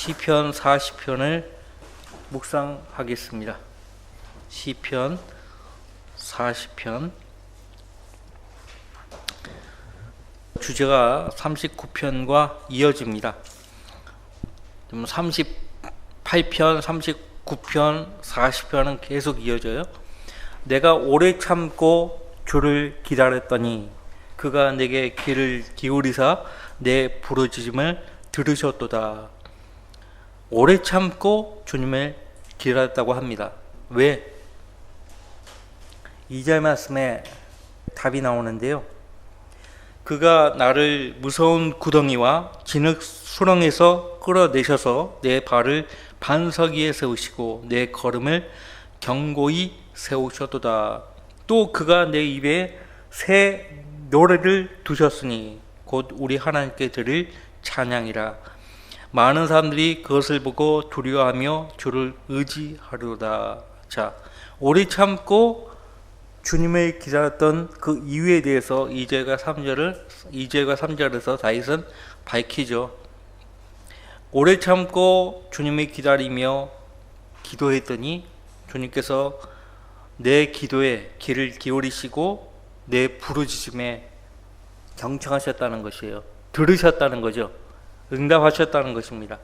시편 40편을 묵상하겠습니다. 시편 40편 주제가 39편과 이어집니다. 38편, 39편, 40편은 계속 이어져요. 내가 오래 참고 주를 기다렸더니 그가 내게 귀를 기울이사 내 부르짖음을 들으셨도다. 오래 참고 주님을 기다렸다고 합니다. 왜? 2절 말씀에 답이 나오는데요. 그가 나를 무서운 구덩이와 진흙 수렁에서 끌어내셔서 내 발을 반석 위에 세우시고 내 걸음을 견고히 세우셨도다. 또 그가 내 입에 새 노래를 두셨으니 곧 우리 하나님께 드릴 찬양이라. 많은 사람들이 그것을 보고 두려워하며 주를 의지하리로다. 자, 오래 참고 주님을 기다렸던 그 이유에 대해서 2절과 3절에서 다윗은 밝히죠. 오래 참고 주님을 기다리며 기도했더니 주님께서 내 기도에 귀를 기울이시고 내 부르짖음에 경청하셨다는 것이에요. 들으셨다는 거죠. 응답하셨다는 것입니다.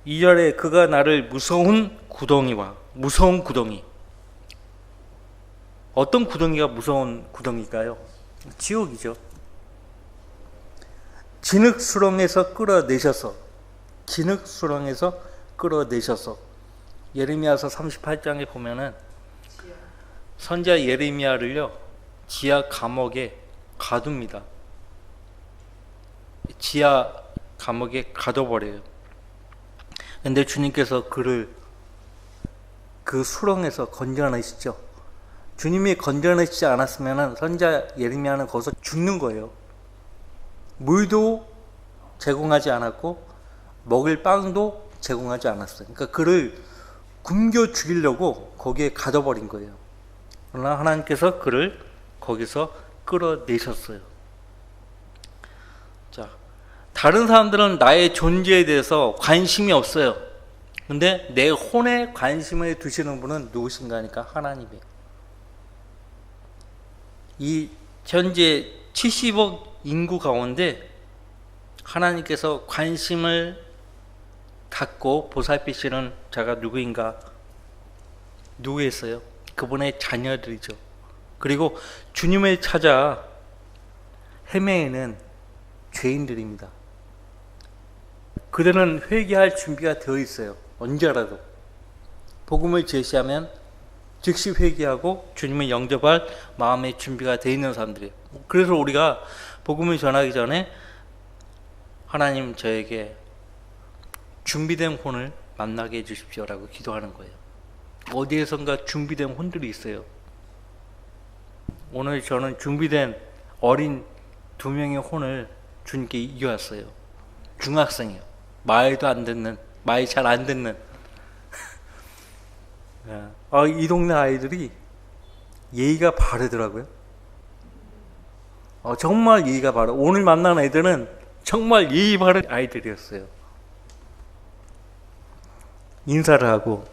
2절에 그가 나를 무서운 구덩이. 어떤 구덩이가 무서운 구덩이일까요? 지옥이죠. 진흙 수렁에서 끌어내셔서 예레미야서 38장에 보면은 선지자 예레미야를요 지하 감옥에 가둡니다. 지하 감옥에 가둬버려요. 근데 주님께서 그를 그 수렁에서 건져내시죠. 주님이 건져내시지 않았으면 선지자 예레미야는 거기서 죽는 거예요. 물도 제공하지 않았고 먹을 빵도 제공하지 않았어요. 그러니까 그를 굶겨 죽이려고 거기에 가둬버린 거예요. 그러나 하나님께서 그를 거기서 끌어내셨어요. 자, 다른 사람들은 나의 존재에 대해서 관심이 없어요. 근데 내 혼에 관심을 두시는 분은 누구신가 하니까 하나님이에요. 이 현재 70억 인구 가운데 하나님께서 관심을 갖고 보살피시는 자가 누구겠어요? 그분의 자녀들이죠. 그리고 주님을 찾아 헤매는 죄인들입니다. 그들은 회개할 준비가 되어 있어요. 언제라도 복음을 제시하면 즉시 회개하고 주님을 영접할 마음의 준비가 되어 있는 사람들이에요. 그래서 우리가 복음을 전하기 전에 하나님 저에게 준비된 혼을 만나게 해주십시오라고 기도하는 거예요. 어디에선가 준비된 혼들이 있어요. 오늘 저는 준비된 어린 2명의 혼을 주님께 이겨왔어요. 중학생이요. 말 잘 안 듣는. 이 동네 아이들이 예의가 바르더라고요. 정말 예의가 바르. 오늘 만난 애들은 정말 예의 바른 아이들이었어요. 인사를 하고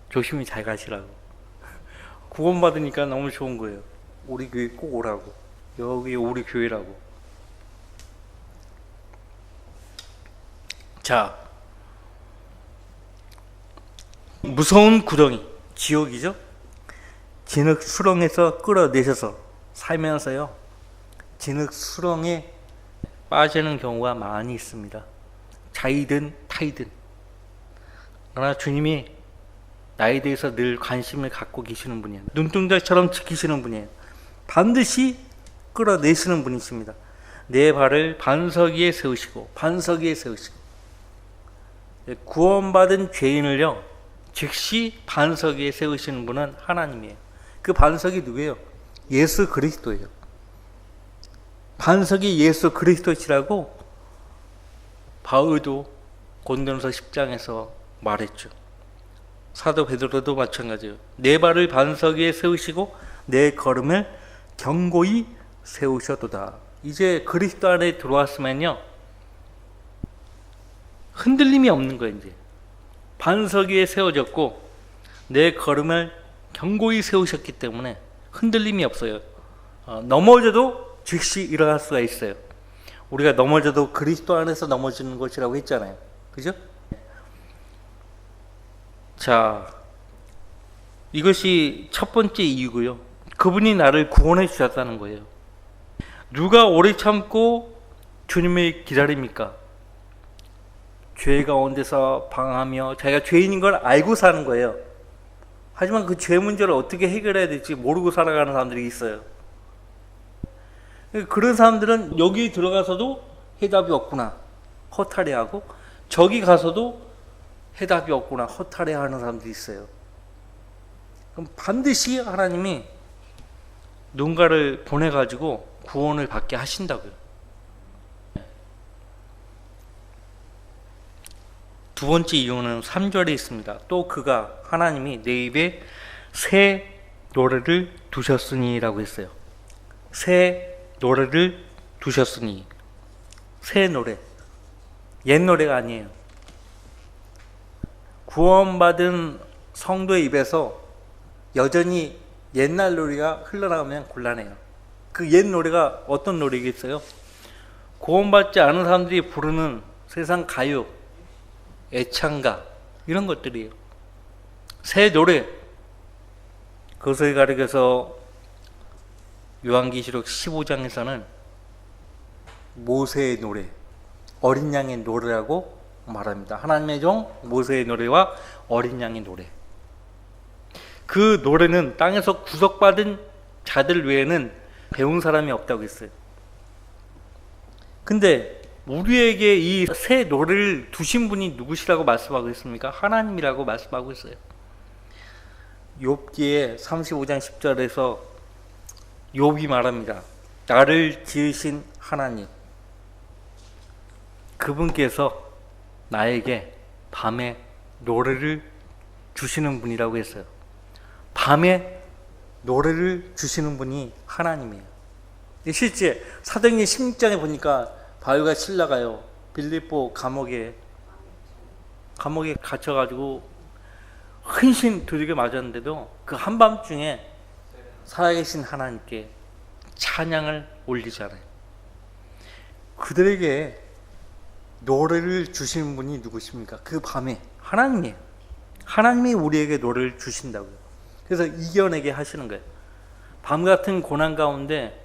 조심히 잘 가시라고. 구원받으니까 너무 좋은 거예요. 우리 교회 꼭 오라고. 여기 우리 교회라고. 자, 무서운 구덩이, 지옥이죠. 진흙 수렁에서 끌어내셔서 살면서요 진흙 수렁에 빠지는 경우가 많이 있습니다. 자이든 타이든. 그러나 주님이 나에 대해서 늘 관심을 갖고 계시는 분이에요. 눈동자처럼 지키시는 분이에요. 반드시 끌어내시는 분이십니다. 내 발을 반석 위에 세우시고 구원받은 죄인을요 즉시 반석 위에 세우시는 분은 하나님이에요. 그 반석이 누구예요? 예수 그리스도예요. 반석이 예수 그리스도시라고 바울도 고린도전서 10장에서 말했죠. 사도 베드로도 마찬가지예요. 내 발을 반석 위에 세우시고 내 걸음을 견고히 세우셨도다. 이제 그리스도 안에 들어왔으면요 흔들림이 없는 거예요. 이제 반석 위에 세워졌고 내 걸음을 견고히 세우셨기 때문에 흔들림이 없어요. 넘어져도 즉시 일어날 수가 있어요. 우리가 넘어져도 그리스도 안에서 넘어지는 것이라고 했잖아요. 그죠? 자, 이것이 첫 번째 이유고요. 그분이 나를 구원해 주셨다는 거예요. 누가 오래 참고 주님을 기다립니까? 죄 가운데서 방황하며 자기가 죄인인 걸 알고 사는 거예요. 하지만 그 죄 문제를 어떻게 해결해야 될지 모르고 살아가는 사람들이 있어요. 그런 사람들은 여기 들어가서도 해답이 없구나 허탈해하고, 저기 가서도 해답이 없구나 허탈해하는 사람들이 있어요. 그럼 반드시 하나님이 누군가를 보내가지고 구원을 받게 하신다고요. 두 번째 이유는 3절에 있습니다. 또 그가 하나님이 내 입에 새 노래를 두셨으니 라고 했어요. 새 노래를 두셨으니. 새 노래, 옛 노래가 아니에요. 구원받은 성도의 입에서 여전히 옛날 노래가 흘러나가면 곤란해요. 그 옛 노래가 어떤 노래겠어요? 구원받지 않은 사람들이 부르는 세상 가요, 애창가 이런 것들이에요. 새 노래, 그것을 가리켜서 요한계시록 15장에서는 모세의 노래, 어린 양의 노래라고 말합니다. 하나님의 종 모세의 노래와 어린 양의 노래. 그 노래는 땅에서 구속받은 자들 외에는 배운 사람이 없다고 했어요. 근데 우리에게 이 새 노래를 두신 분이 누구시라고 말씀하고 있습니까? 하나님이라고 말씀하고 있어요. 욥기에 35장 10절에서 욥이 말합니다. 나를 지으신 하나님, 그분께서 나에게 밤에 노래를 주시는 분이라고 했어요. 밤에 노래를 주시는 분이 하나님이에요. 실제 사도행전 16장에 보니까 바울과 실라가요, 빌립보 감옥에 갇혀가지고 헌신 두들겨 맞았는데도 그 한밤중에 살아계신 하나님께 찬양을 올리잖아요. 그들에게 노래를 주시는 분이 누구십니까? 그 밤에 하나님이에요. 하나님이 우리에게 노래를 주신다고요. 그래서 이겨내게 하시는 거예요. 밤 같은 고난 가운데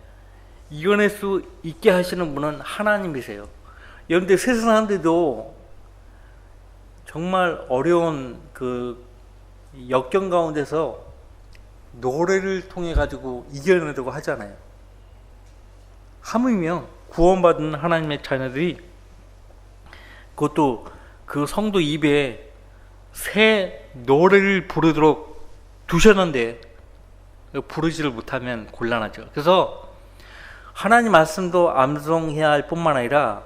이겨낼 수 있게 하시는 분은 하나님이세요. 여러분들 세상 사람들도 정말 어려운 그 역경 가운데서 노래를 통해 가지고 이겨내려고 하잖아요. 하물며 구원받은 하나님의 자녀들이 그것도 그 성도 입에 새 노래를 부르도록 두셨는데 부르지를 못하면 곤란하죠. 그래서 하나님 말씀도 암송해야 할 뿐만 아니라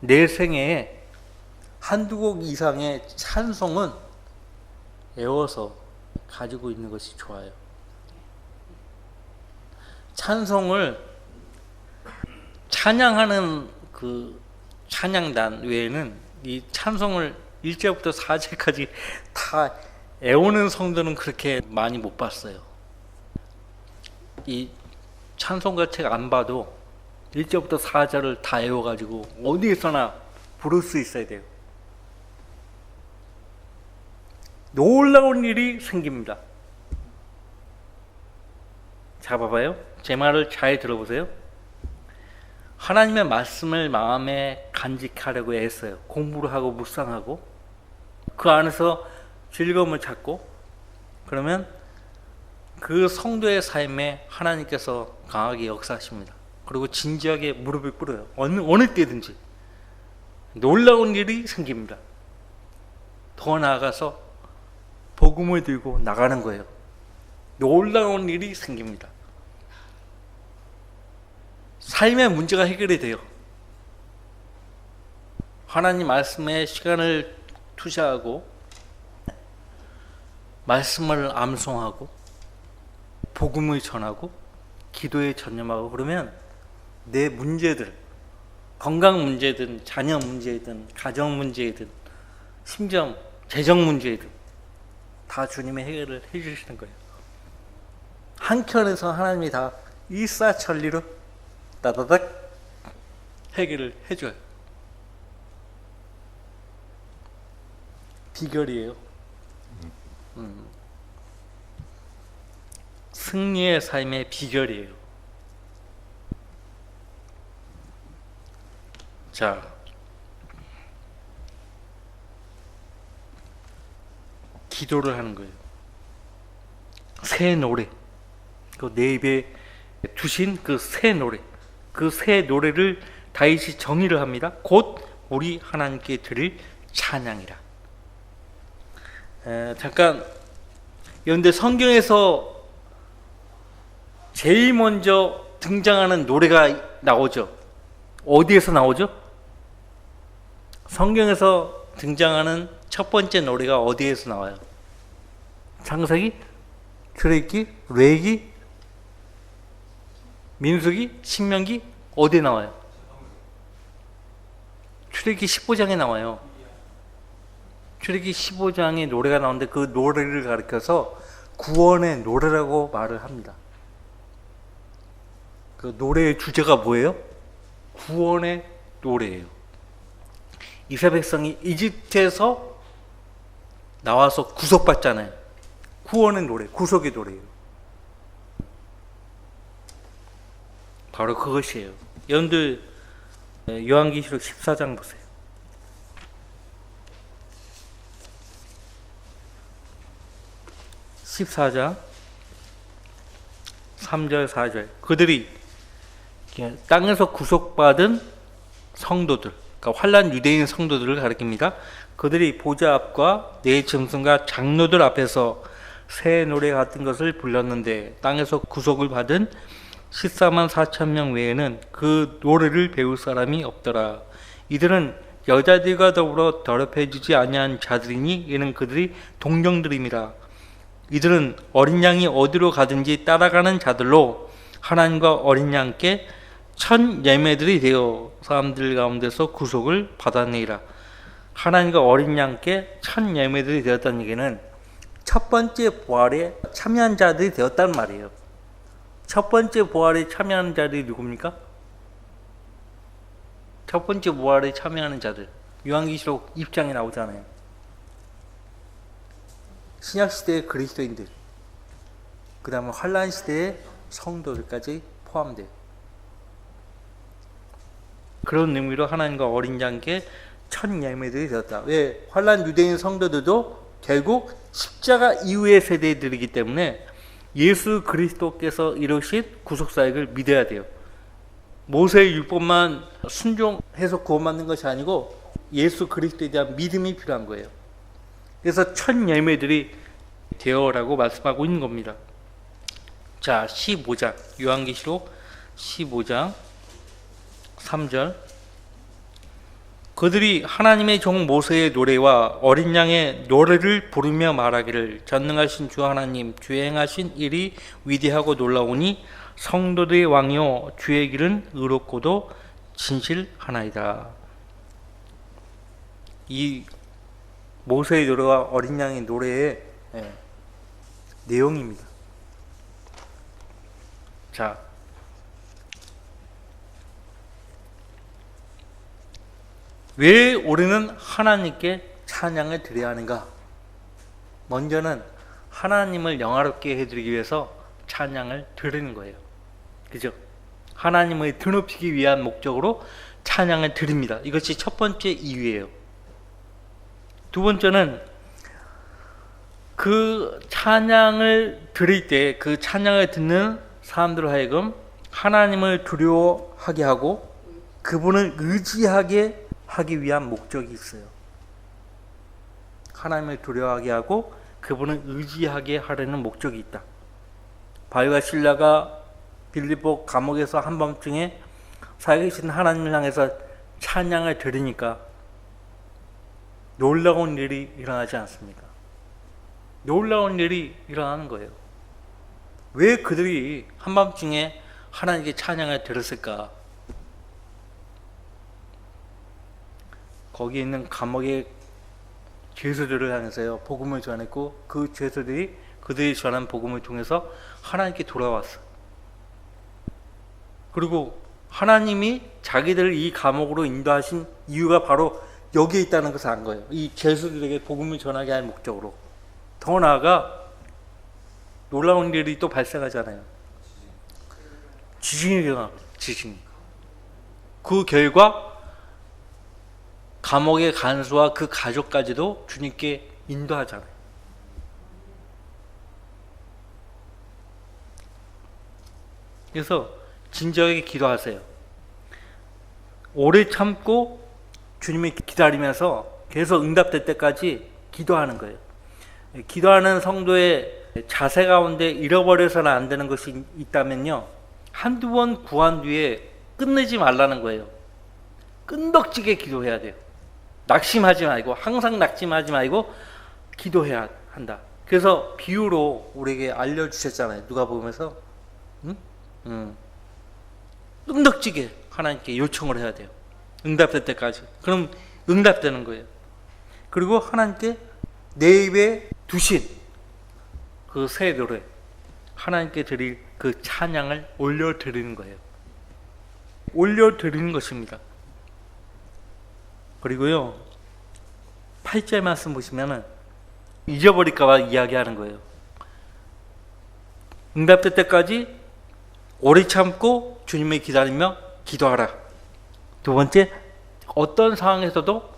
내 생애에 한두 곡 이상의 찬송은 외워서 가지고 있는 것이 좋아요. 찬송을 찬양하는 그 찬양단 외에는 이 찬송을 1절부터 4절까지 다 애우는 성도는 그렇게 많이 못 봤어요. 이 찬송가 책 안 봐도 1절부터 4절을 다 외워가지고 어디에서나 부를 수 있어야 돼요. 놀라운 일이 생깁니다. 자, 봐봐요. 제 말을 잘 들어보세요. 하나님의 말씀을 마음에 간직하려고 애써요. 공부를 하고 묵상하고 그 안에서 즐거움을 찾고, 그러면 그 성도의 삶에 하나님께서 강하게 역사하십니다. 그리고 진지하게 무릎을 꿇어요. 어느 때든지 놀라운 일이 생깁니다. 더 나아가서 복음을 들고 나가는 거예요. 놀라운 일이 생깁니다. 삶의 문제가 해결이 돼요. 하나님 말씀에 시간을 투자하고 말씀을 암송하고 복음을 전하고 기도에 전념하고 그러면 내 문제들, 건강 문제든 자녀 문제든 가정 문제든 심지어 재정 문제든 다 주님이 해결을 해주시는 거예요. 한켠에서 하나님이 다 일사천리로 따다닥 해결을 해줘요. 비결이에요. 승리의 삶의 비결이에요. 자, 기도를 하는 거예요. 새 노래, 그 내 입에 두신 그 새 노래, 그 새 노래를 다윗이 정의를 합니다. 곧 우리 하나님께 드릴 찬양이라. 잠깐, 그런데 성경에서 제일 먼저 등장하는 노래가 나오죠. 어디에서 나오죠? 성경에서 등장하는 첫 번째 노래가 어디에서 나와요? 창세기, 출애굽기, 레위기, 민수기, 신명기, 어디에 나와요? 출애굽기 15장에 나와요. 출애굽기 15장에 노래가 나오는데 그 노래를 가리켜서 구원의 노래라고 말을 합니다. 그 노래의 주제가 뭐예요? 구원의 노래예요. 이스라엘 백성이 이집트에서 나와서 구속받잖아요. 구원의 노래, 구속의 노래예요. 바로 그것이에요. 여러분들 요한계시록 14장 보세요. 14장 3절 4절 그들이 땅에서 구속받은 성도들, 그러니까 환난 유대인 성도들을 가리킵니다. 그들이 보좌 앞과 네 짐승과 장로들 앞에서 새 노래 같은 것을 불렀는데 땅에서 구속을 받은 14만 4천 명 외에는 그 노래를 배울 사람이 없더라. 이들은 여자들과 더불어 더럽혀지지 아니한 자들이니 이는 그들이 동정들임이라. 이들은 어린 양이 어디로 가든지 따라가는 자들로 하나님과 어린 양께 천 예매들이 되어 사람들 가운데서 구속을 받아내리라. 하나님과 어린 양께 천 예매들이 되었다는 얘기는 첫 번째 부활에 참여한 자들이 되었단 말이에요. 첫 번째 부활에 참여하는 자들이 누굽니까? 첫 번째 부활에 참여하는 자들, 요한계시록 2장에 나오잖아요. 신약시대의 그리스도인들, 그 다음에 환란시대의 성도들까지 포함돼요. 그런 의미로 하나님과 어린 양께 첫 예매들이 되었다. 왜? 환란 유대인 성도들도 결국 십자가 이후의 세대들이기 때문에 예수 그리스도께서 이루신 구속사역을 믿어야 돼요. 모세의 율법만 순종해서 구원받는 것이 아니고 예수 그리스도에 대한 믿음이 필요한 거예요. 그래서 첫 예매들이 되어라고 말씀하고 있는 겁니다. 자, 15장 요한계시록 15장 3절 그들이 하나님의 종 모세의 노래와 어린 양의 노래를 부르며 말하기를 전능하신 주 하나님 주의 행하신 일이 위대하고 놀라우니 성도들의 왕이요 주의 길은 의롭고도 진실하나이다. 이 모세의 노래와 어린 양의 노래의 내용입니다. 자, 왜 우리는 하나님께 찬양을 드려야 하는가? 먼저는 하나님을 영화롭게 해드리기 위해서 찬양을 드리는 거예요. 그죠? 하나님을 드높이기 위한 목적으로 찬양을 드립니다. 이것이 첫 번째 이유예요. 두 번째는 그 찬양을 드릴 때 그 찬양을 듣는 사람들 하여금 하나님을 두려워하게 하고 그분을 의지하게 하기 위한 목적이 있어요. 하나님을 두려워하게 하고 그분을 의지하게 하려는 목적이 있다. 바울과 실라가 빌립보 감옥에서 한밤중에 살아계신 하나님을 향해서 찬양을 드리니까 놀라운 일이 일어나지 않습니까? 놀라운 일이 일어나는 거예요. 왜 그들이 한밤중에 하나님께 찬양을 드렸을까? 거기에 있는 감옥의 죄수들을 향해서요 복음을 전했고, 그 죄수들이 그들이 전한 복음을 통해서 하나님께 돌아왔어. 그리고 하나님이 자기들을 이 감옥으로 인도하신 이유가 바로 여기에 있다는 것을 안 거예요. 이 죄수들에게 복음을 전하게 할 목적으로. 더 나아가 놀라운 일이 또 발생하잖아요. 지진이 일어나. 지진. 그 결과 감옥의 간수와 그 가족까지도 주님께 인도하잖아요. 그래서 진지하게 기도하세요. 오래 참고 주님을 기다리면서 계속 응답될 때까지 기도하는 거예요. 기도하는 성도의 자세 가운데 잃어버려서는 안 되는 것이 있다면요, 한두 번 구한 뒤에 끝내지 말라는 거예요. 끈덕지게 기도해야 돼요. 낙심하지 말고, 항상 낙심하지 말고 기도해야 한다. 그래서 비유로 우리에게 알려주셨잖아요. 누가복음에서 끈덕지게 하나님께 요청을 해야 돼요. 응답될 때까지. 그럼 응답되는 거예요. 그리고 하나님께 내 입에 두신 그 새 노래, 하나님께 드릴 그 찬양을 올려드리는 거예요. 올려드리는 것입니다. 그리고요, 8절 말씀 보시면은 잊어버릴까봐 이야기하는 거예요. 응답될 때까지 오래 참고 주님을 기다리며 기도하라. 두 번째, 어떤 상황에서도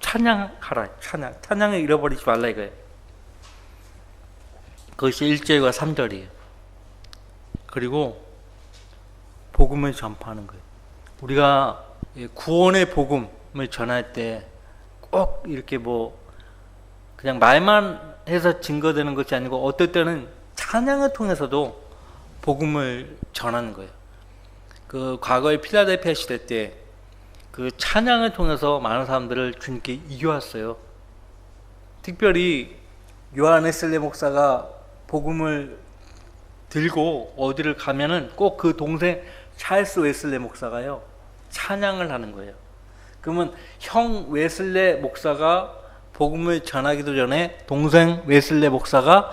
찬양하라. 찬양을 잃어버리지 말라 이거예요. 그것이 1절과 3절이에요. 그리고 복음을 전파하는 거예요. 우리가 구원의 복음을 전할 때 꼭 이렇게 그냥 말만 해서 증거되는 것이 아니고, 어떨 때는 찬양을 통해서도 복음을 전하는 거예요. 그 과거의 필라델피아 시대 때 그 찬양을 통해서 많은 사람들을 주님께 이겨왔어요. 특별히 요한 웨슬리 목사가 복음을 들고 어디를 가면은 꼭 그 동생 찰스 웨슬리 목사가요 찬양을 하는 거예요. 그러면 형 웨슬리 목사가 복음을 전하기도 전에 동생 웨슬리 목사가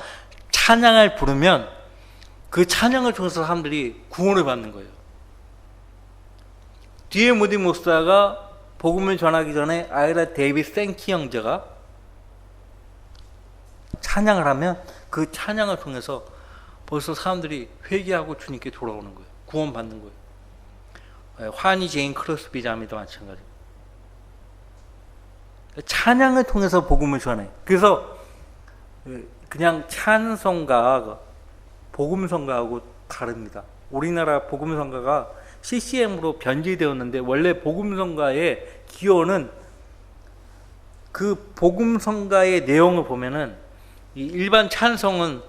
찬양을 부르면 그 찬양을 통해서 사람들이 구원을 받는 거예요. 뒤에 모디 목사가 복음을 전하기 전에 아이라 데이빗 생키 형제가 찬양을 하면 그 찬양을 통해서 벌써 사람들이 회개하고 주님께 돌아오는 거예요. 구원 받는 거예요. 환희 제인 크로스비 자매도 마찬가지고. 찬양을 통해서 복음을 전해. 그래서 그냥 찬송가, 복음성가하고 다릅니다. 우리나라 복음성가가 CCM으로 변질되었는데, 원래 복음성가의 기원은 그 복음성가의 내용을 보면은, 이 일반 찬송은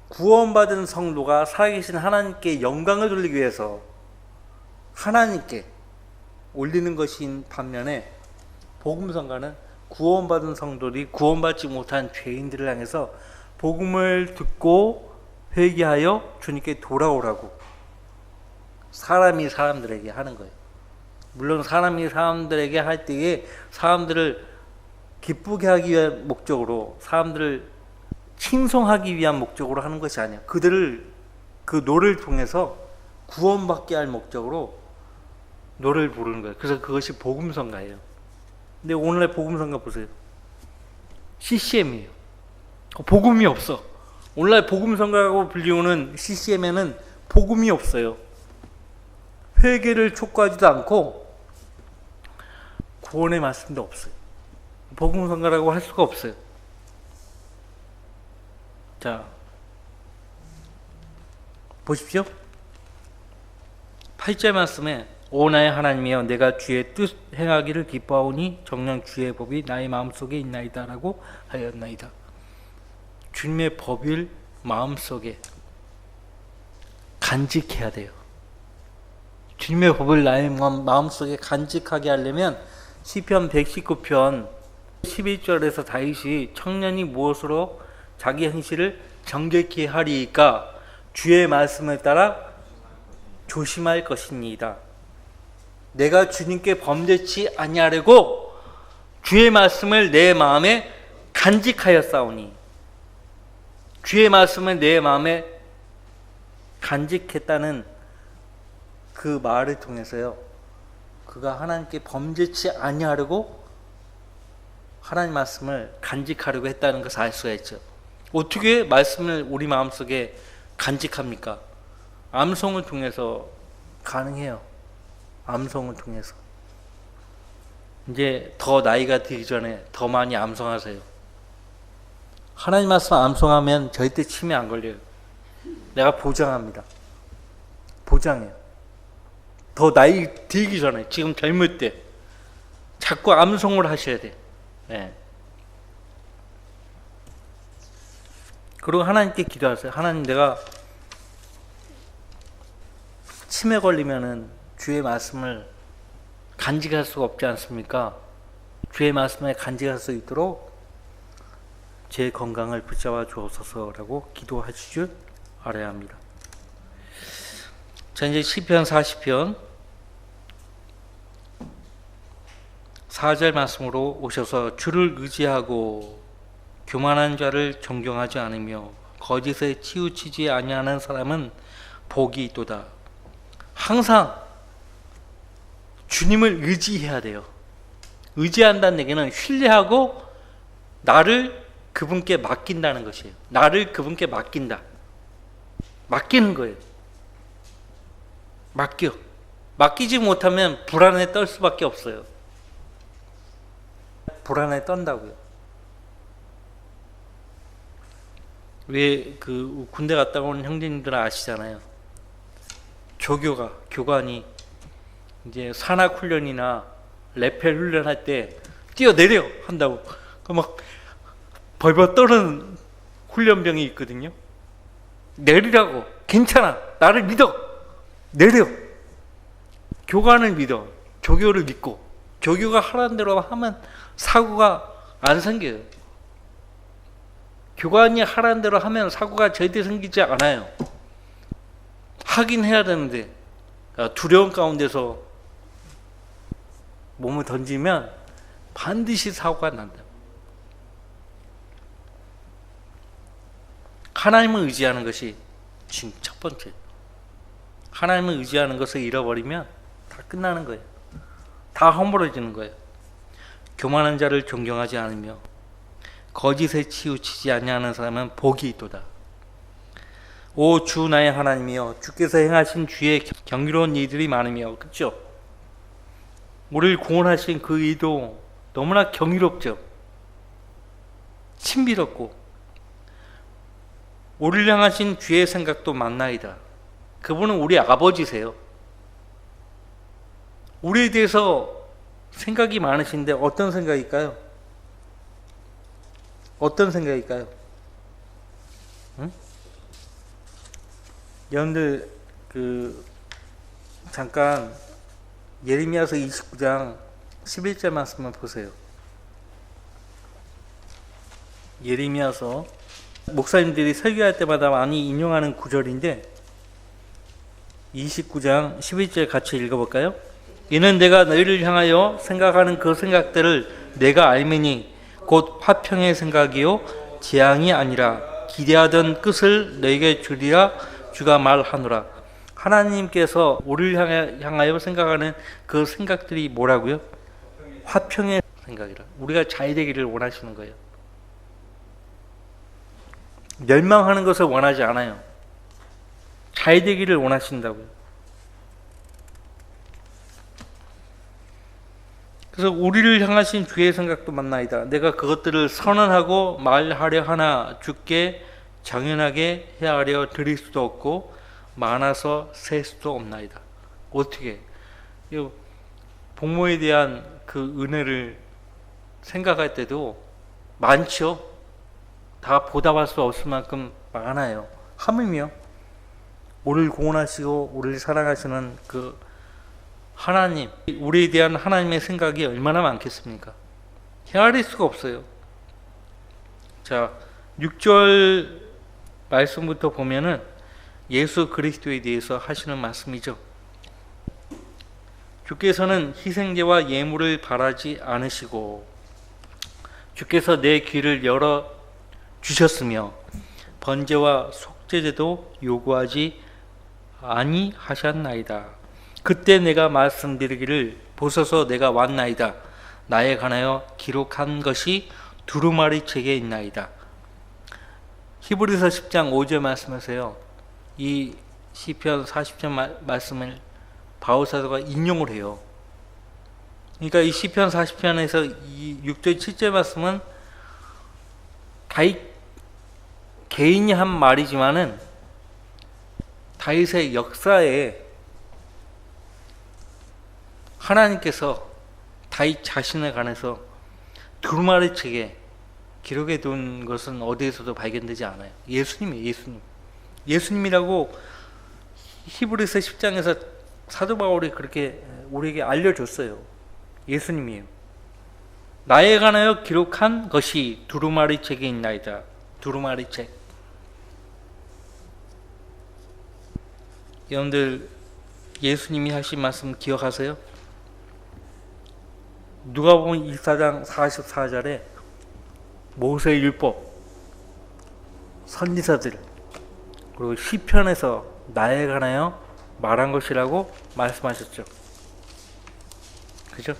구원받은 성도가 살아계신 하나님께 영광을 돌리기 위해서 하나님께 올리는 것인 반면에, 복음성가는 구원받은 성도들이 구원받지 못한 죄인들을 향해서 복음을 듣고 회개하여 주님께 돌아오라고 사람이 사람들에게 하는 거예요. 물론 사람이 사람들에게 할 때에 사람들을 기쁘게 하기 위한 목적으로, 사람들을 칭송하기 위한 목적으로 하는 것이 아니에요. 그들을 그 노래를 통해서 구원받게 할 목적으로 노래를 부르는 거예요. 그래서 그것이 복음성가예요. 근데 오늘날 복음성가 보세요. CCM이에요. 복음이 없어. 오늘날 복음성가라고 불리우는 CCM에는 복음이 없어요. 회개를 촉구하지도 않고 구원의 말씀도 없어요. 복음성가라고 할 수가 없어요. 자, 보십시오. 8절 말씀에 오 나의 하나님이여 내가 주의 뜻 행하기를 기뻐하오니 정녕 주의 법이 나의 마음속에 있나이다 라고 하였나이다. 주님의 법을 마음속에 간직해야 돼요. 주님의 법을 나의 마음속에 간직하게 하려면 시편 119편 11절에서 다윗이 청년이 무엇으로 자기 행실을 정결케 하리이까 주의 말씀을 따라 조심할 것이니이다. 내가 주님께 범죄치 아니하려고 주의 말씀을 내 마음에 간직하였사오니, 주의 말씀을 내 마음에 간직했다는 그 말을 통해서요, 그가 하나님께 범죄치 아니하려고 하나님 말씀을 간직하려고 했다는 것을 알 수가 있죠. 어떻게 말씀을 우리 마음속에 간직합니까? 암송을 통해서 가능해요. 암송을 통해서. 이제 더 나이가 들기 전에 더 많이 암송하세요. 하나님 말씀 암송하면 절대 치매 안 걸려요. 내가 보장합니다. 보장해요. 더 나이 들기 전에, 지금 젊을 때 자꾸 암송을 하셔야 돼. 네. 그리고 하나님께 기도하세요. 하나님, 내가 치매 걸리면은 주의 말씀을 간직할 수가 없지 않습니까? 주의 말씀에 간직할 수 있도록 제 건강을 붙잡아 주옵소서라고 기도하실 줄 알아야 합니다. 자, 이제 시편 40편 4절 말씀으로 오셔서 주를 의지하고 교만한 자를 존경하지 않으며 거짓에 치우치지 아니하는 사람은 복이 있도다. 항상 주님을 의지해야 돼요. 의지한다는 얘기는 신뢰하고 나를 그분께 맡긴다는 것이에요. 나를 그분께 맡긴다. 맡기는 거예요. 맡기지 못하면 불안에 떨 수밖에 없어요. 불안에 떤다고요. 왜 그 군대 갔다 온 형제님들은 아시잖아요. 교관이 이제 산악 훈련이나 레펠 훈련할 때 뛰어내려 한다고 막 벌벌 떠는 훈련병이 있거든요. 내리라고. 괜찮아. 나를 믿어. 내려. 교관을 믿어. 조교를 믿고. 조교가 하라는 대로 하면 사고가 안 생겨요. 교관이 하라는 대로 하면 사고가 절대 생기지 않아요. 하긴 해야 되는데 두려움 가운데서 몸을 던지면 반드시 사고가 난다. 하나님을 의지하는 것이 첫 번째. 하나님을 의지하는 것을 잃어버리면 다 끝나는 거예요. 다 허물어지는 거예요. 교만한 자를 존경하지 않으며 거짓에 치우치지 아니하는 사람은 복이 있도다. 오 주 나의 하나님이여, 주께서 행하신 주의 경이로운 일들이 많으며, 그렇죠? 우리를 구원하신 그 일도 너무나 경이롭죠. 신비롭고 우리를 향하신 주의 생각도 많나이다. 그분은 우리 아버지세요. 우리에 대해서 생각이 많으신데 어떤 생각일까요? 어떤 생각일까요? 응? 여러분들 잠깐 예레미야서 29장 11절 말씀만 보세요. 예레미야서 목사님들이 설교할 때마다 많이 인용하는 구절인데 29장 11절 같이 읽어볼까요? 이는 내가 너희를 향하여 생각하는 그 생각들을 내가 알매니 곧 화평의 생각이요 재앙이 아니라 기대하던 끝을 너희에게 주리라 주가 말하노라. 하나님께서 우리를 향하여 생각하는 그 생각들이 뭐라고요? 화평의 생각이라. 우리가 잘 되기를 원하시는 거예요. 멸망하는 것을 원하지 않아요. 잘 되기를 원하신다고요. 그래서 우리를 향하신 주의 생각도 많나이다. 내가 그것들을 선언하고 말하려 하나 주께 당연하게 헤아려 드릴 수도 없고 많아서 셀 수도 없나이다. 어떻게? 복모에 대한 그 은혜를 생각할 때도 많죠. 다 보답할 수 없을 만큼 많아요. 하물며 우리를 구원하시고 우리를 사랑하시는 그 하나님, 우리에 대한 하나님의 생각이 얼마나 많겠습니까? 헤아릴 수가 없어요. 자, 6절 말씀부터 보면은 예수 그리스도에 대해서 하시는 말씀이죠. 주께서는 희생제와 예물을 바라지 않으시고 주께서 내 귀를 열어 주셨으며 번제와 속죄제도 요구하지 아니하셨나이다. 그때 내가 말씀드리기를 보소서 내가 왔나이다. 나에 관하여 기록한 것이 두루마리 책에 있나이다. 히브리서 10장 5절 말씀하세요. 이 시편 40편 말씀을 바울사도가 인용을 해요. 그러니까 이 시편 40편에서 이 6절 7절 말씀은 다윗 개인이 한 말이지만은 다윗의 역사에 하나님께서 다윗 자신에 관해서 두루마리 책에 기록해 둔 것은 어디에서도 발견되지 않아요. 예수님이에요. 예수님이라고 히브리서 10장에서 사도 바울이 그렇게 우리에게 알려줬어요. 예수님이에요. 나에 관하여 기록한 것이 두루마리 책에 있나이다. 두루마리 책. 여러분들 예수님이 하신 말씀 기억하세요? 누가복음 24장 44절에 모세의 율법, 선지서들 그리고 시편에서 나에 관하여 말한 것이라고 말씀하셨죠. 그죠?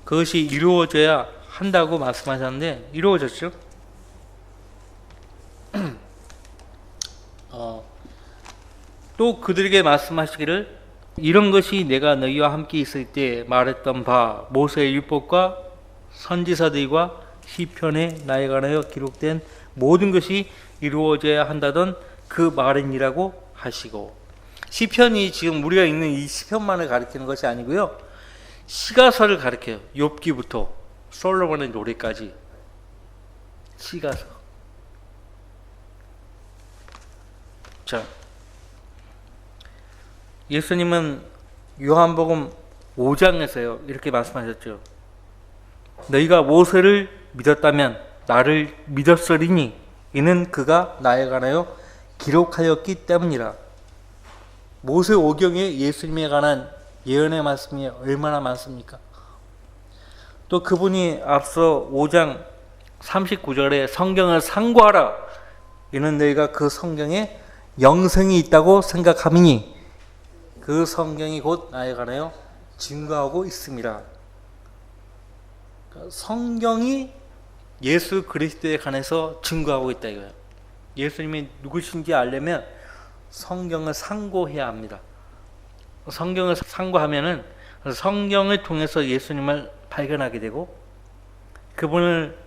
그것이 이루어져야 한다고 말씀하셨는데 이루어졌죠? 또 그들에게 말씀하시기를 이런 것이 내가 너희와 함께 있을 때 말했던 바 모세의 율법과 선지서들과 시편에 나에 관하여 기록된 모든 것이 이루어져야 한다던 그 말이니라고 하시고, 시편이 지금 우리가 읽는 이 시편만을 가리키는 것이 아니고요, 시가서를 가리켜요. 욥기부터 솔로몬의 노래까지 시가서. 자, 예수님은 요한복음 5장에서요 이렇게 말씀하셨죠. 너희가 모세를 믿었다면 나를 믿었으리니 이는 그가 나에 관하여 기록하였기 때문이라. 모세 오경에 예수님에 관한 예언의 말씀이 얼마나 많습니까? 또 그분이 앞서 5장 39절에 성경을 상고하라. 이는 너희가 그 성경에 영생이 있다고 생각함이니 그 성경이 곧 나에 관하여 증거하고 있습니다. 성경이 예수 그리스도에 관해서 증거하고 있다 이거예요. 예수님이 누구신지 알려면 성경을 상고해야 합니다. 성경을 상고하면은 성경을 통해서 예수님을 발견하게 되고 그분을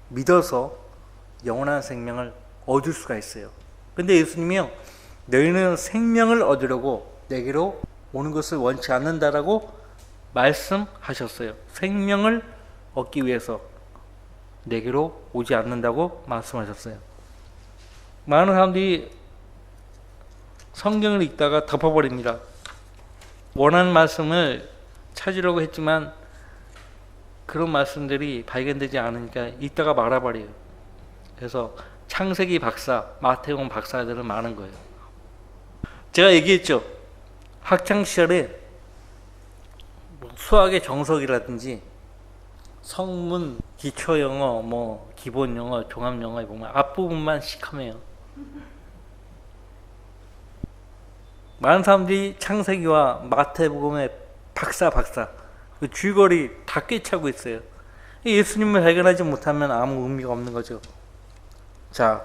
믿어서 영원한 생명을 얻을 수가 있어요. 근데 예수님이요, 너희는 생명을 얻으려고 내게로 오는 것을 원치 않는다라고 말씀하셨어요. 생명을 얻기 위해서 내게로 오지 않는다고 말씀하셨어요. 많은 사람들이 성경을 읽다가 덮어버립니다. 원하는 말씀을 찾으려고 했지만 그런 말씀들이 발견되지 않으니까 읽다가 말아버려요. 그래서 창세기 박사, 마태복음 박사들은 많은 거예요. 제가 얘기했죠. 학창시절에 수학의 정석이라든지 성문, 기초영어, 기본영어, 종합영어에 보면 앞부분만 시커매요. 많은 사람들이 창세기와 마태복음의 박사 그 줄거리 다 꿰차고 있어요. 예수님을 발견하지 못하면 아무 의미가 없는 거죠. 자,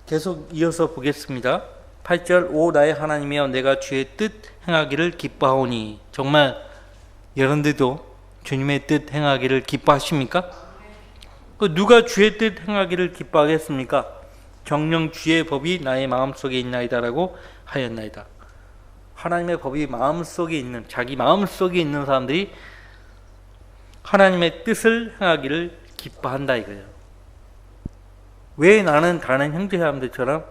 계속 이어서 보겠습니다. 8절 오 나의 하나님이여 내가 주의 뜻 행하기를 기뻐하오니. 정말 여러분들도 주님의 뜻 행하기를 기뻐하십니까? 누가 주의 뜻 행하기를 기뻐하겠습니까? 정녕 주의 법이 나의 마음속에 있나이다라고 하였나이다. 하나님의 법이 마음속에 있는, 자기 마음속에 있는 사람들이 하나님의 뜻을 행하기를 기뻐한다 이거예요. 왜 나는 다른 형제 사람들처럼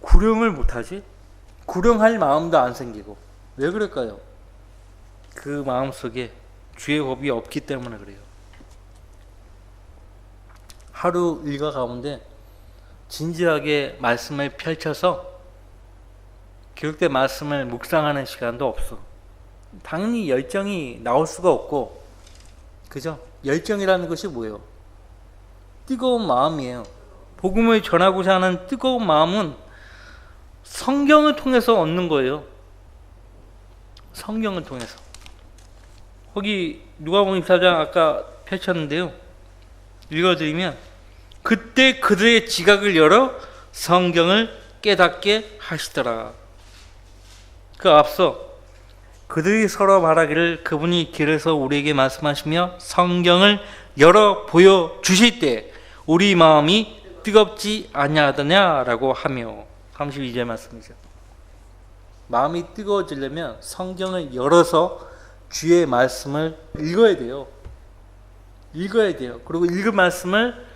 구령을 못하지? 구령할 마음도 안 생기고. 왜 그럴까요? 그 마음속에 주의 법이 없기 때문에 그래요. 하루 일과 가운데 진지하게 말씀을 펼쳐서 기록된 말씀을 묵상하는 시간도 없어. 당연히 열정이 나올 수가 없고, 그죠? 열정이라는 것이 뭐예요? 뜨거운 마음이에요. 복음을 전하고자 하는 뜨거운 마음은 성경을 통해서 얻는 거예요. 성경을 통해서. 거기 누가복음 24장 아까 펼쳤는데요. 읽어드리면, 그때 그들의 지각을 열어 성경을 깨닫게 하시더라. 그 앞서 그들이 서로 말하기를 그분이 길에서 우리에게 말씀하시며 성경을 열어 보여주실 때 우리 마음이 뜨겁지 아니하더냐라고 하며, 32절 말씀이죠. 마음이 뜨거워지려면 성경을 열어서 주의 말씀을 읽어야 돼요. 읽어야 돼요. 그리고 읽은 말씀을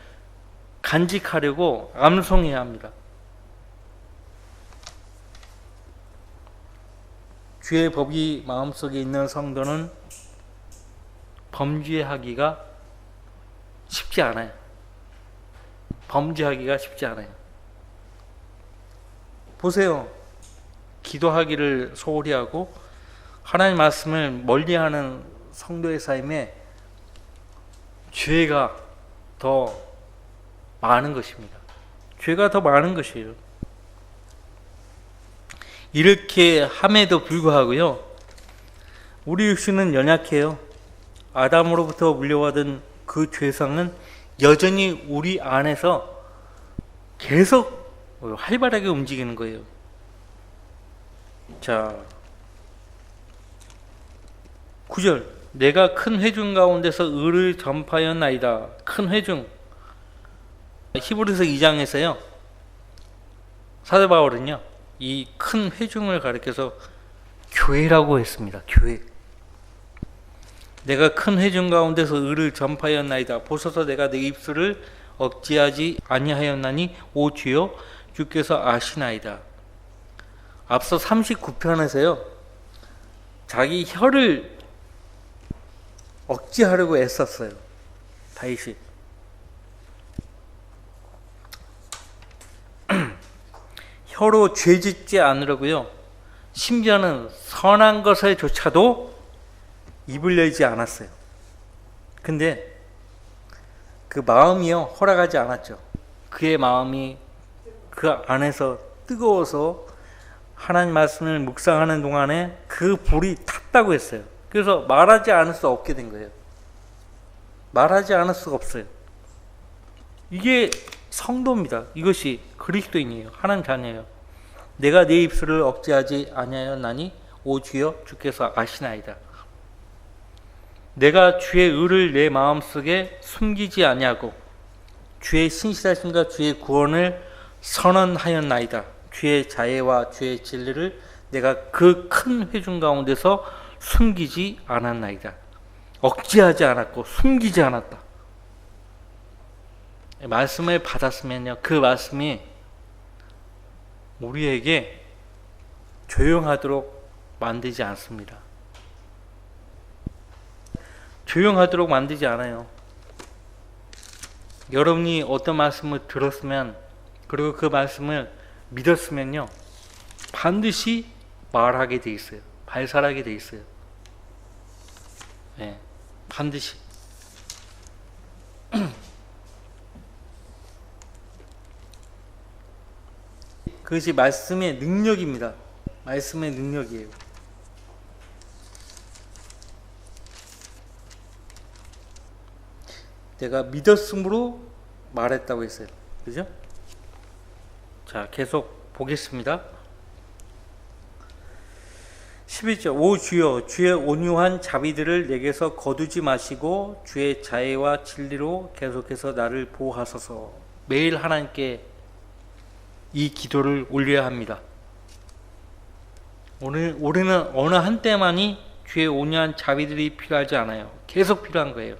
간직하려고 암송해야 합니다. 주의 법이 마음속에 있는 성도는 범죄하기가 쉽지 않아요. 범죄하기가 쉽지 않아요. 보세요. 기도하기를 소홀히 하고 하나님 말씀을 멀리하는 성도의 삶에 죄가 더 많은 것입니다. 죄가 더 많은 것이에요. 이렇게 함에도 불구하고요, 우리 육신은 연약해요. 아담으로부터 물려받은 그 죄성은 여전히 우리 안에서 계속 활발하게 움직이는 거예요. 자, 9절. 내가 큰 회중 가운데서 의를 전파하였나이다. 큰 회중. 히브리서 2장에서요, 사도 바울은요, 이 큰 회중을 가리켜서 교회라고 했습니다. 교회. 내가 큰 회중 가운데서 의를 전파하였나이다. 보소서 내가 내 입술을 억제하지 아니하였나니 오 주여 주께서 아시나이다. 앞서 39편에서요, 자기 혀를 억제하려고 애썼어요. 다윗이. 혀로 죄짓지 않으려고요, 심지어는 선한 것에조차도 입을 열지 않았어요. 근데 그 마음이요, 허락하지 않았죠. 그의 마음이 그 안에서 뜨거워서 하나님 말씀을 묵상하는 동안에 그 불이 탔다고 했어요. 그래서 말하지 않을 수 없게 된 거예요. 말하지 않을 수가 없어요. 이게 성도입니다. 이것이 그리스도인이에요. 하나님 자녀예요. 내가 내 입술을 억제하지 아니하였나니 오 주여 주께서 아시나이다. 내가 주의 의를 내 마음속에 숨기지 아니하고 주의 신실하심과 주의 구원을 선언하였나이다. 주의 자애와 주의 진리를 내가 그 큰 회중 가운데서 숨기지 않았나이다. 억제하지 않았고 숨기지 않았다. 말씀을 받았으면요, 그 말씀이 우리에게 조용하도록 만들지 않습니다. 조용하도록 만들지 않아요. 여러분이 어떤 말씀을 들었으면, 그리고 그 말씀을 믿었으면요, 반드시 말하게 돼 있어요. 발설하게 돼 있어요. 네, 반드시. 그것이 말씀의 능력입니다. 말씀의 능력이에요. 내가 믿었으므로 말했다고 했어요. 그죠? 자, 계속 보겠습니다. 11절. 오 주여, 주의 온유한 자비들을 내게서 거두지 마시고 주의 자애와 진리로 계속해서 나를 보호하소서. 매일 하나님께 이 기도를 올려야 합니다. 우리는 어느 한때만이 주의 온유한 자비들이 필요하지 않아요. 계속 필요한 거예요.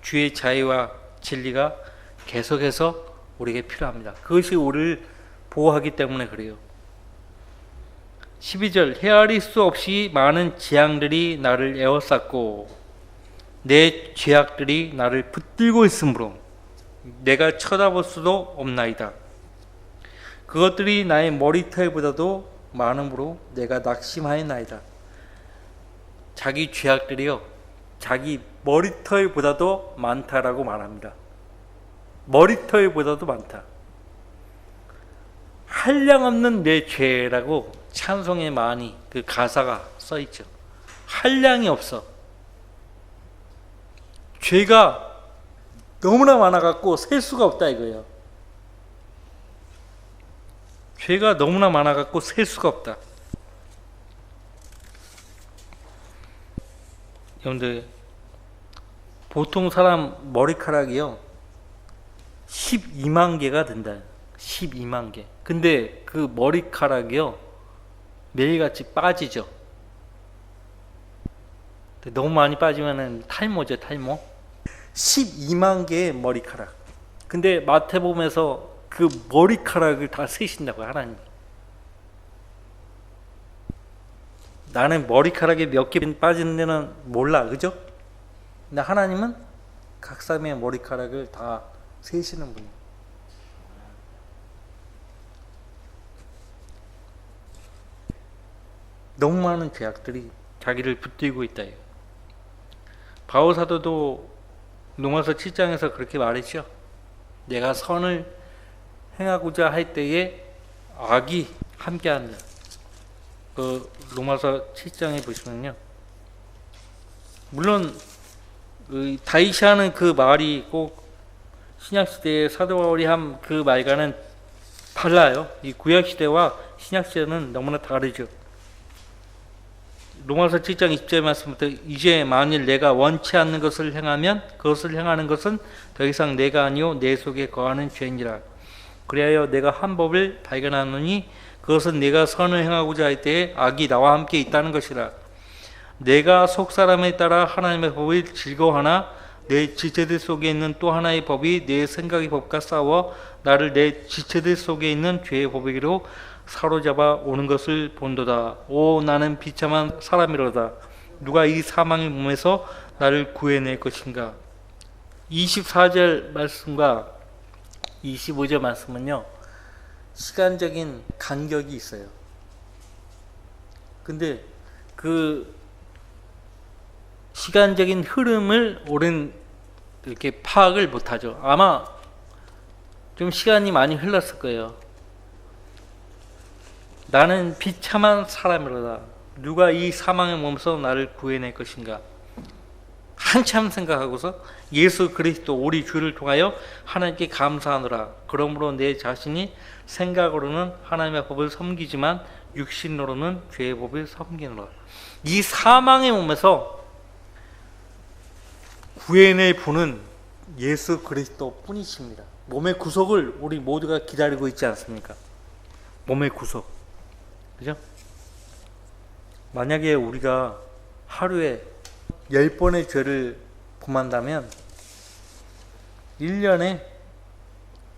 주의 자애와 진리가 계속해서 우리에게 필요합니다. 그것이 우리를 보호하기 때문에 그래요. 12절. 헤아릴 수 없이 많은 재앙들이 나를 에워쌌고 내 죄악들이 나를 붙들고 있으므로 내가 쳐다볼 수도 없나이다. 그것들이 나의 머리털보다도 많음으로 내가 낙심하였나이다. 자기 죄악들이요, 자기 머리털보다도 많다라고 말합니다. 머리털보다도 많다. 한량없는 내 죄라고 찬송에 많이 그 가사가 써있죠. 한량이 없어. 죄가 너무나 많아갖고 셀 수가 없다 이거예요. 죄가 너무나 많아갖고 셀 수가 없다. 여러분들, 보통 사람 머리카락이요 12만 개가 된다. 12만 개. 근데 그 머리카락이요 매일같이 빠지죠. 너무 많이 빠지면은 탈모죠, 탈모. 12만 개의 머리카락. 근데 마태복음에서 그 머리카락을 다 세신다고요, 하나님. 나는 머리카락이 몇 개 빠지는 데는 몰라, 그죠? 근데 하나님은 각 사람의 머리카락을 다 세시는 분이에요. 너무 많은 죄악들이 자기를 붙들고 있다. 바울 사도도 로마서 7장에서 그렇게 말했죠. 내가 선을 행하고자 할 때에 악이 함께한다. 그 로마서 7장에 보시면요, 물론 다이시하는 그 말이 꼭 신약시대의 사도 바울이 한 그 말과는 달라요. 이 구약시대와 신약시대는 너무나 다르죠. 로마서 7장 20절 말씀부터 이제 만일 내가 원치 않는 것을 행하면 그것을 행하는 것은 더 이상 내가 아니요 내 속에 거하는 죄니라. 그리하여 내가 한 법을 발견하노니 그것은 내가 선을 행하고자 할 때에 악이 나와 함께 있다는 것이라. 내가 속사람에 따라 하나님의 법을 즐거워하나 내 지체들 속에 있는 또 하나의 법이 내 생각의 법과 싸워 나를 내 지체들 속에 있는 죄의 법에게로 사로잡아 오는 것을 본도다. 오, 나는 비참한 사람이로다. 누가 이 사망의 몸에서 나를 구해낼 것인가. 24절 말씀과 25절 말씀은요 시간적인 간격이 있어요. 근데 그 시간적인 흐름을 우리는 이렇게 파악을 못하죠. 아마 좀 시간이 많이 흘렀을 거예요. 나는 비참한 사람이로다. 누가 이 사망의 몸에서 나를 구해낼 것인가. 한참 생각하고서 예수 그리스도 우리 주를 통하여 하나님께 감사하노라. 그러므로 내 자신이 생각으로는 하나님의 법을 섬기지만 육신으로는 죄의 법을 섬기노라. 이 사망의 몸에서 구해낼 분은 예수 그리스도 뿐이십니다. 몸의 구속을 우리 모두가 기다리고 있지 않습니까? 몸의 구속, 그죠? 만약에 우리가 하루에 10번의 죄를 범한다면 1년에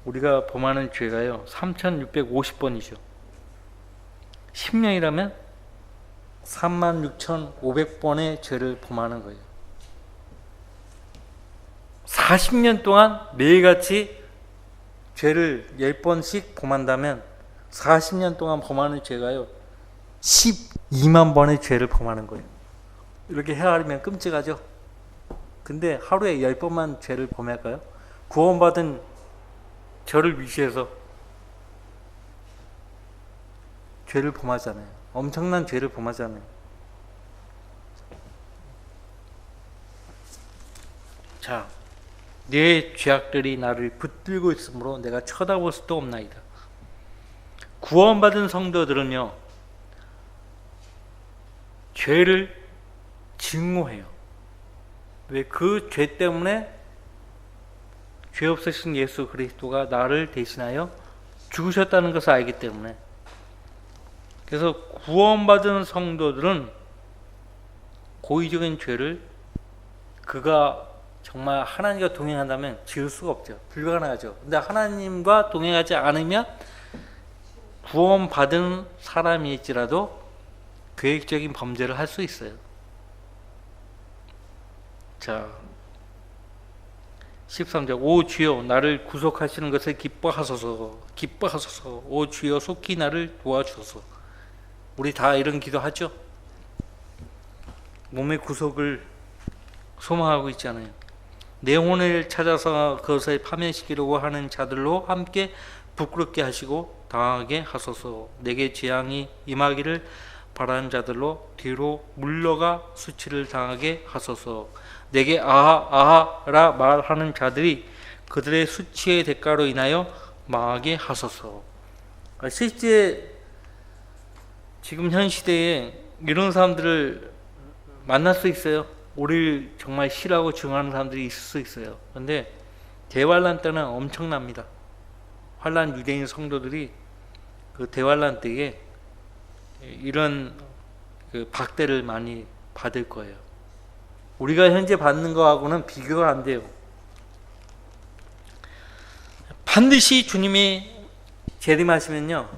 우리가 범하는 죄가요 3650번이죠 10년이라면 36,500번의 죄를 범하는 거예요. 40년 동안 매일같이 죄를 10번씩 범한다면 40년 동안 범하는 죄가요 12만 번의 죄를 범하는 거예요. 이렇게 헤아리면 끔찍하죠. 근데 하루에 10번만 죄를 범할까요? 구원받은 저를 위시해서 죄를 범하잖아요. 엄청난 죄를 범하잖아요. 자, 내 죄악들이 나를 붙들고 있으므로 내가 쳐다볼 수도 없나이다. 구원받은 성도들은요 죄를 증오해요. 왜? 그 죄 때문에 죄 없으신 예수 그리스도가 나를 대신하여 죽으셨다는 것을 알기 때문에. 그래서 구원받은 성도들은 고의적인 죄를 그가 정말 하나님과 동행한다면 지을 수가 없죠. 불가능하죠. 근데 하나님과 동행하지 않으면 구원받은 사람일지라도 계획적인 범죄를 할 수 있어요. 자, 13절 오 주여 나를 구속하시는 것을 기뻐하소서. 기뻐하소서. 오 주여 속히 나를 도와주소서. 우리 다 이런 기도 하죠. 몸의 구속을 소망하고 있잖아요. 내 혼을 찾아서 그것을 파멸시키려고 하는 자들로 함께 부끄럽게 하시고 당하게 하소서. 내게 재앙이 임하기를 바라는 자들로 뒤로 물러가 수치를 당하게 하소서. 내게 아하 아하라 말하는 자들이 그들의 수치의 대가로 인하여 망하게 하소서. 실제 지금 현 시대에 이런 사람들을 만날 수 있어요. 우리를 정말 싫어하고 증오하는 사람들이 있을 수 있어요. 그런데 대환란 때는 엄청납니다. 환란 유대인 성도들이 그 대환란 때에 이런 그 박대를 많이 받을 거예요. 우리가 현재 받는 거하고는 비교가 안 돼요. 반드시 주님이 재림하시면요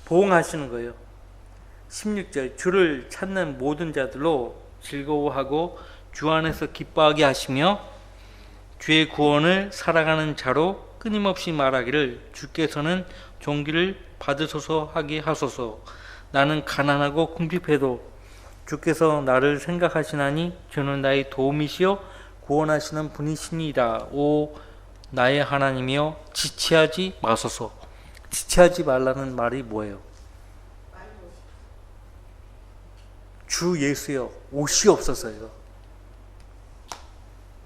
보응하시는 거예요. 16절 주를 찾는 모든 자들로 즐거워하고 주 안에서 기뻐하게 하시며 주의 구원을 살아가는 자로 끊임없이 말하기를 주께서는 존귀를 받으소서 하게 하소서. 나는 가난하고 궁핍해도 주께서 나를 생각하시나니 주는 나의 도움이시요 구원하시는 분이시니이다. 오 나의 하나님이여 지체하지 마소서. 지체하지 말라는 말이 뭐예요? 주 예수여 오시옵소서요.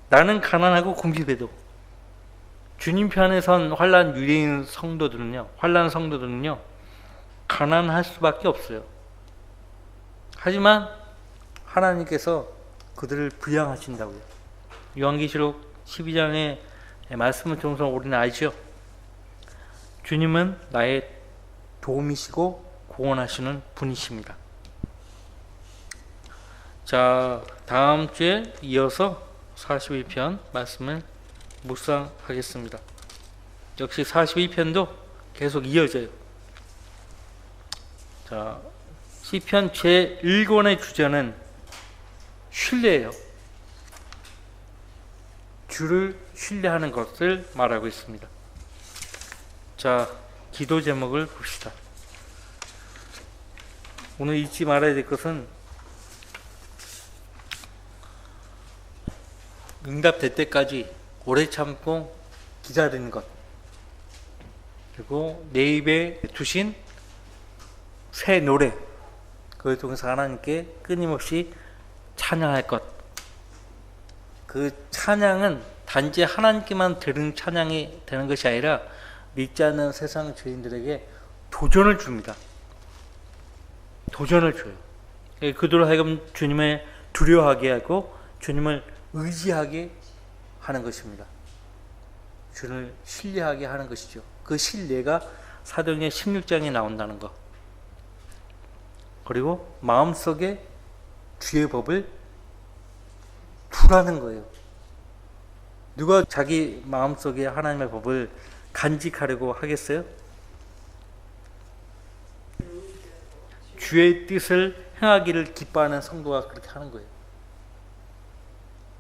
나는 가난하고 궁핍해도 주님 편에 선 환난 유대인 성도들은요, 환난 성도들은요 가난할 수밖에 없어요. 하지만 하나님께서 그들을 부양하신다고요. 요한계시록 12장의 말씀을 통해서 우리는 알죠. 주님은 나의 도움이시고 구원하시는 분이십니다. 자, 다음 주에 이어서 42편 말씀을 묵상하겠습니다. 역시 42편도 계속 이어져요. 자, 시편 제1권의 주제는 신뢰예요. 주를 신뢰하는 것을 말하고 있습니다. 자, 기도 제목을 봅시다. 오늘 잊지 말아야 될 것은 응답될 때까지 오래 참고 기다리는 것, 그리고 내 입에 두신 새 노래, 그걸 통해서 하나님께 끊임없이 찬양할 것. 그 찬양은 단지 하나님께만 들은 찬양이 되는 것이 아니라 믿지 않는 세상 죄인들에게 도전을 줍니다. 도전을 줘요. 그들로 하여금 주님을 두려워하게 하고 주님을 의지하게 하는 것입니다. 주를 신뢰하게 하는 것이죠. 그 신뢰가 사도행전 16장에 나온다는 것. 그리고 마음속에 주의 법을 두라는 거예요. 누가 자기 마음속에 하나님의 법을 간직하려고 하겠어요? 주의 뜻을 행하기를 기뻐하는 성도가 그렇게 하는 거예요.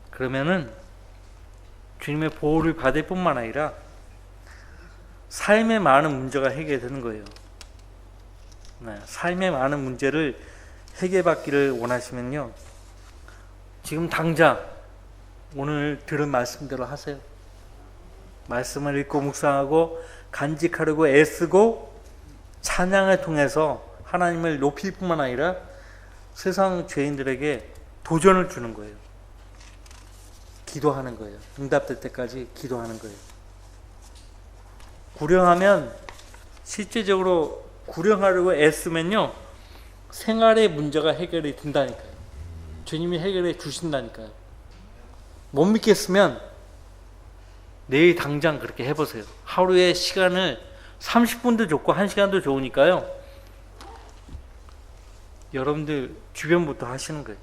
그러면은 주님의 보호를 받을 뿐만 아니라 삶의 많은 문제가 해결되는 거예요. 네, 삶의 많은 문제를 해결받기를 원하시면요, 지금 당장 오늘 들은 말씀대로 하세요. 말씀을 읽고 묵상하고 간직하려고 애쓰고 찬양을 통해서 하나님을 높일 뿐만 아니라 세상 죄인들에게 도전을 주는 거예요. 기도하는 거예요. 응답될 때까지 기도하는 거예요. 구령하면, 실제적으로 구령하려고 애쓰면요 생활의 문제가 해결이 된다니까요. 주님이 해결해 주신다니까요. 못 믿겠으면 내일 당장 그렇게 해보세요. 하루에 시간을 30분도 좋고 1시간도 좋으니까요, 여러분들 주변부터 하시는 거예요.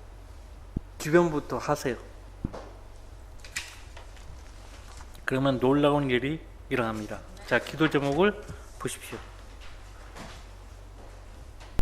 주변부터 하세요. 그러면 놀라운 일이 일어납니다. 자, 기도 제목을 보십시오.